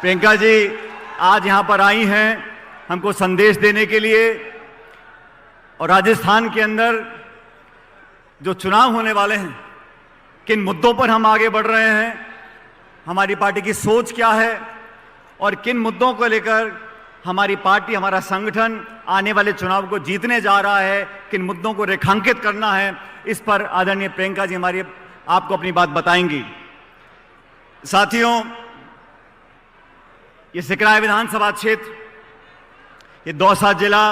प्रियंका जी आज यहां पर आई हैं हमको संदेश देने के लिए। और राजस्थान के अंदर जो चुनाव होने वाले हैं, किन मुद्दों पर हम आगे बढ़ रहे हैं, हमारी पार्टी की सोच क्या है और किन मुद्दों को लेकर हमारी पार्टी, हमारा संगठन आने वाले चुनाव को जीतने जा रहा है, किन मुद्दों को रेखांकित करना है, इस पर आदरणीय प्रियंका जी हमारी आपको अपनी बात बताएंगी। साथियों, ये सिकराय विधानसभा क्षेत्र, ये दौसा जिला,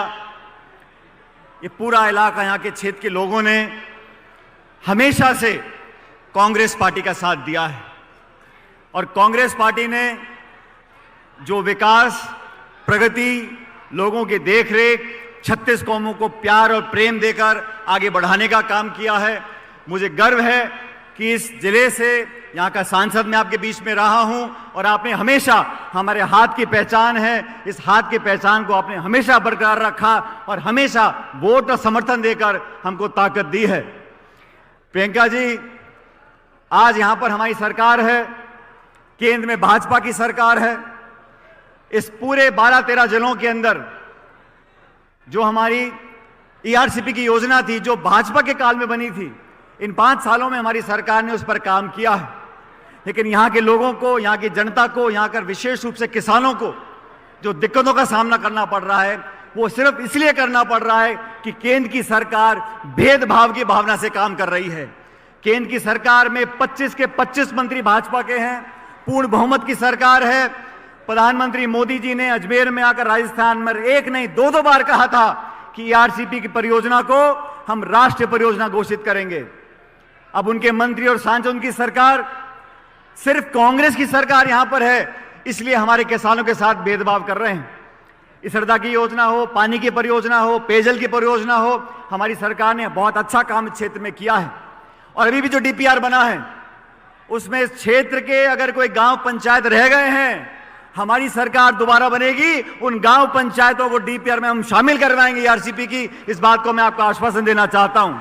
ये पूरा इलाका, यहाँ के क्षेत्र के लोगों ने हमेशा से कांग्रेस पार्टी का साथ दिया है। और कांग्रेस पार्टी ने जो विकास, प्रगति, लोगों की देखरेख, 36 कौमों को प्यार और प्रेम देकर आगे बढ़ाने का काम किया है। मुझे गर्व है कि इस जिले से, यहाँ का सांसद मैं आपके बीच में रहा हूं और आपने हमेशा, हमारे हाथ की पहचान है, इस हाथ की पहचान को आपने हमेशा बरकरार रखा और हमेशा वोट और समर्थन देकर हमको ताकत दी है। प्रियंका जी, आज यहां पर हमारी सरकार है, केंद्र में भाजपा की सरकार है। इस पूरे 12-13 जिलों के अंदर जो हमारी ERCP की योजना थी, जो भाजपा के काल में बनी थी, इन 5 सालों में हमारी सरकार ने उस पर काम किया है। लेकिन यहाँ के लोगों को, यहाँ की जनता को, यहाँ कर विशेष रूप से किसानों को जो दिक्कतों का सामना करना पड़ रहा है, वो सिर्फ इसलिए करना पड़ रहा है कि केंद्र की सरकार भेदभाव की भावना से काम कर रही है। केंद्र की सरकार में 25 के 25 मंत्री भाजपा के हैं, पूर्ण बहुमत की सरकार है। प्रधानमंत्री मोदी जी ने अजमेर में आकर राजस्थान में एक नहीं 2 बार कहा था कि ERCP की परियोजना को हम राष्ट्रीय परियोजना घोषित करेंगे। अब उनके मंत्री और सांसद की सरकार, सिर्फ कांग्रेस की सरकार यहां पर है, इसलिए हमारे किसानों के साथ भेदभाव कर रहे हैं। इसरदा की योजना हो, पानी की परियोजना हो, पेयजल की परियोजना हो, हमारी सरकार ने बहुत अच्छा काम इस क्षेत्र में किया है। और अभी भी जो DPR बना है, उसमें इस क्षेत्र के अगर कोई गांव पंचायत रह गए हैं, हमारी सरकार दोबारा बनेगी, उन गांव पंचायतों को DPR में हम शामिल करवाएंगे ERCP की। इस बात को मैं आपको आश्वासन देना चाहता हूं।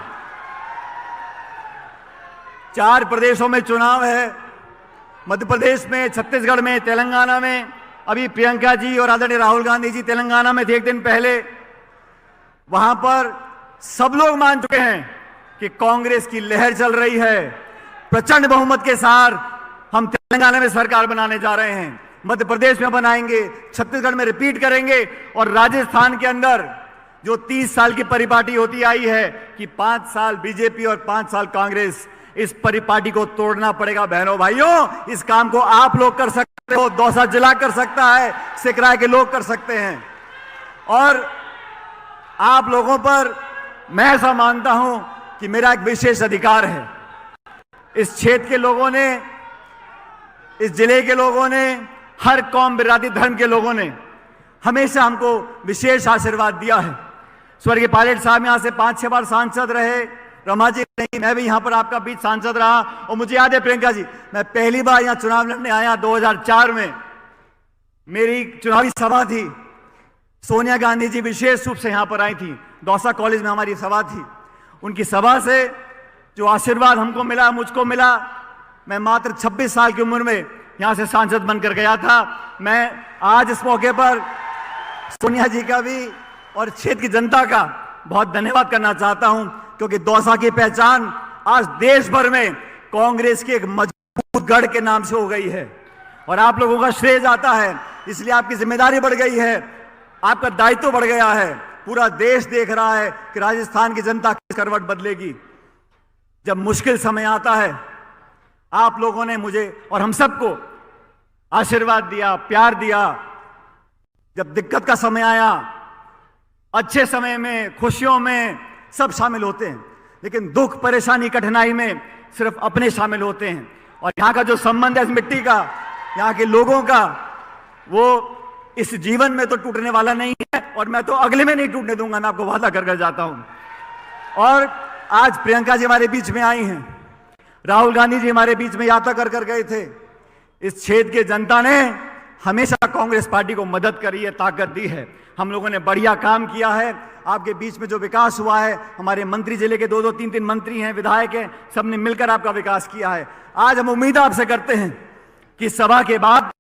4 प्रदेशों में चुनाव है, मध्य प्रदेश में, छत्तीसगढ़ में, तेलंगाना में। अभी प्रियंका जी और आदरणीय राहुल गांधी जी तेलंगाना में थे एक दिन पहले। वहां पर सब लोग मान चुके हैं कि कांग्रेस की लहर चल रही है। प्रचंड बहुमत के साथ हम तेलंगाना में सरकार बनाने जा रहे हैं, मध्य प्रदेश में बनाएंगे, छत्तीसगढ़ में रिपीट करेंगे। और राजस्थान के अंदर जो 30 साल की परिपाटी होती आई है कि 5 साल बीजेपी और 5 साल कांग्रेस, इस परिपाटी को तोड़ना पड़ेगा। बहनों भाइयों, इस काम को आप लोग कर सकते हो, दौसा जिला कर सकता है, सिकराय के लोग कर सकते हैं। और आप लोगों पर मैं ऐसा मानता हूं कि मेरा एक विशेष अधिकार है। इस क्षेत्र के लोगों ने, इस जिले के लोगों ने, हर कौम, बिरादरी, धर्म के लोगों ने हमेशा हमको विशेष आशीर्वाद दिया है। स्वर्गीय पायलट साहब यहां से 5-6 बार सांसद रहे, रमा जी नहीं, मैं भी यहां पर आपका बीच सांसद रहा। और मुझे याद है प्रियंका जी, मैं पहली बार यहां चुनाव लड़ने आया 2004 में, मेरी चुनावी सभा थी। सोनिया गांधी जी विशेष रूप से यहां पर आई थी, दौसा कॉलेज में हमारी सभा थी। उनकी सभा से जो आशीर्वाद हमको मिला, मुझको मिला, मैं मात्र 26 साल की उम्र में यहां से सांसद बनकर गया था। मैं आज इस मौके पर सोनिया जी का भी और क्षेत्र की जनता का बहुत धन्यवाद करना चाहता हूं, क्योंकि दौसा की पहचान आज देश भर में कांग्रेस के एक मजबूत गढ़ के नाम से हो गई है। और आप लोगों का श्रेय जाता है, इसलिए आपकी जिम्मेदारी बढ़ गई है, आपका दायित्व बढ़ गया है। पूरा देश देख रहा है कि राजस्थान की जनता किस करवट बदलेगी। जब मुश्किल समय आता है, आप लोगों ने मुझे और हम सबको आशीर्वाद दिया, प्यार दिया। जब दिक्कत का समय आया, अच्छे समय में, खुशियों में सब शामिल होते हैं, लेकिन दुख, परेशानी, कठिनाई में सिर्फ अपने शामिल होते हैं। और यहाँ का जो संबंध है इस मिट्टी का, यहाँ के लोगों का, वो इस जीवन में तो टूटने वाला नहीं है और मैं तो अगले में नहीं टूटने दूंगा, मैं आपको वादा कर जाता हूं। और आज प्रियंका जी हमारे बीच में आई हैं, राहुल गांधी जी हमारे बीच में यात्रा कर गए थे। इस क्षेत्र की जनता ने हमेशा कांग्रेस पार्टी को मदद करी है, ताकत दी है। हम लोगों ने बढ़िया काम किया है। आपके बीच में जो विकास हुआ है, हमारे मंत्री, जिले के 2-2, 3-3 मंत्री हैं, विधायक हैं, सबने मिलकर आपका विकास किया है। आज हम उम्मीद आपसे करते हैं कि सभा के बाद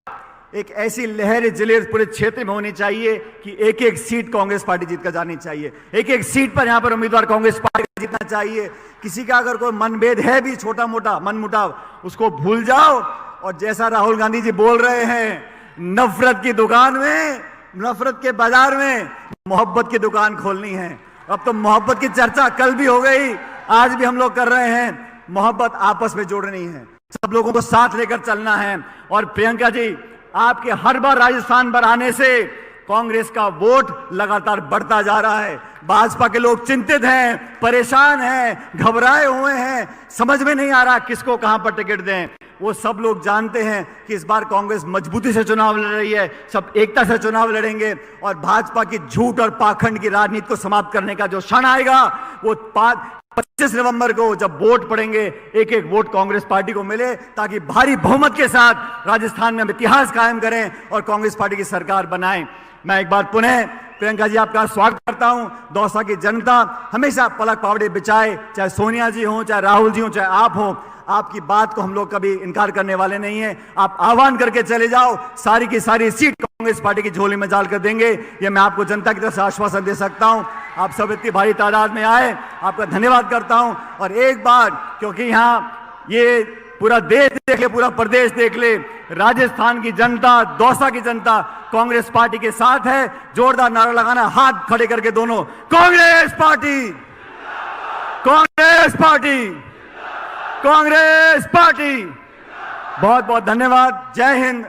एक ऐसी लहर जिले पूरे क्षेत्र में होनी चाहिए कि एक एक सीट कांग्रेस पार्टी जीत कर जानी चाहिए। एक एक सीट पर यहां पर उम्मीदवार कांग्रेस पार्टी का जीतना चाहिए। किसी का अगर कोई मनभेद है भी, छोटा मोटा मनमुटाव, उसको भूल जाओ। और जैसा राहुल गांधी जी बोल रहे हैं, नफरत की दुकान में, नफरत के बाजार में मोहब्बत की दुकान खोलनी है। अब तो मोहब्बत की चर्चा कल भी हो गई, आज भी हम लोग कर रहे हैं। मोहब्बत आपस में जोड़नी है, सब लोगों को साथ लेकर चलना है। और प्रियंका जी, आपके हर बार राजस्थान पर आने से कांग्रेस का वोट लगातार बढ़ता जा रहा है। भाजपा के लोग चिंतित हैं, परेशान हैं, घबराए हुए हैं, समझ में नहीं आ रहा किसको कहां पर टिकट दें। वो सब लोग जानते हैं कि इस बार कांग्रेस मजबूती से चुनाव लड़ रही है, सब एकता से चुनाव लड़ेंगे और भाजपा की झूठ और पाखंड की राजनीति को समाप्त करने का जो क्षण आएगा वो 25 नवंबर को जब वोट पड़ेंगे, एक एक वोट कांग्रेस पार्टी को मिले, ताकि भारी बहुमत के साथ राजस्थान में हम इतिहास कायम करें और कांग्रेस पार्टी की सरकार बनाएं। मैं एक बार पुनः प्रियंका जी आपका स्वागत करता हूं। दौसा की जनता हमेशा पलक पावड़े बिछाए, चाहे सोनिया जी हो, चाहे राहुल जी हो, चाहे आप हो, आपकी बात को हम लोग कभी इनकार करने वाले नहीं है। आप आह्वान करके चले जाओ, सारी की सारी सीट कांग्रेस पार्टी की झोली में डाल कर देंगे, ये मैं आपको जनता की तरफ से आश्वासन दे सकता हूं। आप सब इतनी भारी तादाद में आए, आपका धन्यवाद करता हूं। और एक बार, क्योंकि यहाँ ये पूरा देश देख ले, पूरा प्रदेश देख ले, राजस्थान की जनता, दौसा की जनता कांग्रेस पार्टी के साथ है। जोरदार नारा लगाना, हाथ खड़े करके दोनों, Congress party, Congress party, Congress party. बहुत बहुत धन्यवाद। जय हिंद।